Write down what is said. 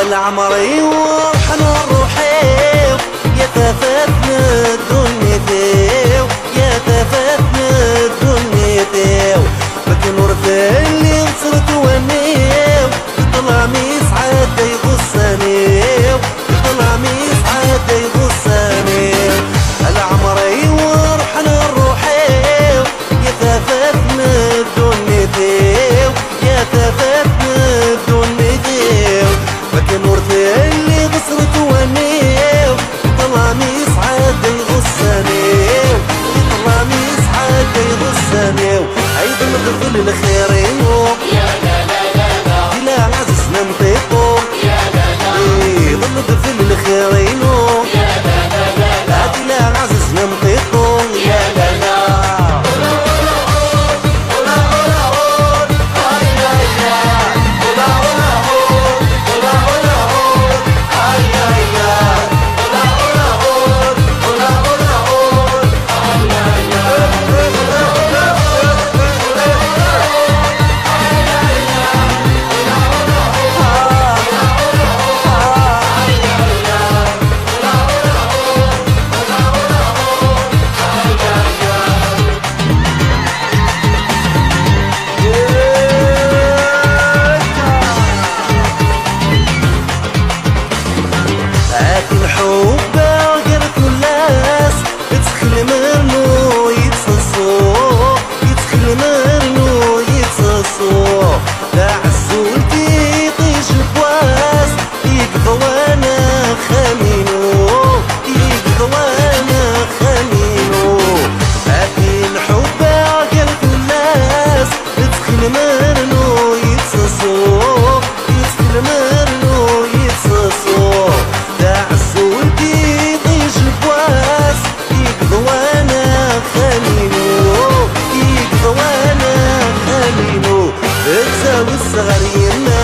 العمري وروحنا نروحيو يا تفاتنا دنيتيو يا تفاتنا دنيتيو لكن ورث اللي نصرت ونيو طلع ميس عاد يغصنيو طلع ميس عاد يغصنيو العمري وروحنا نروحيو يا تفاتنا دنيتيو يا تفاتنا دنيتيو لكن ورث اللي بصرت ونيو طلع ميس عاد يغصنيو طلع ميس عاد يغصنيو ايضا نغفل الخيرين يا لا لا لا لا لا عززنا نطيقو يا لا لا ايضا نغفل الخيرين يا لا لا لا لا لا عززنا نطيقو يا لا لا الحب قرت الناس يتخل منو يتصصو يتخل منو يتصصو لا عزولتي طيش البواس يقضى وانا خمينو يقضى وانا خمينو هاتي الحب قرت الناس يتخل منو يتصصو يتخل منو يتصصو عزولتي طيش البواس يقضى وانا خمينو يقضى وانا خمينو تساوي الصغار يما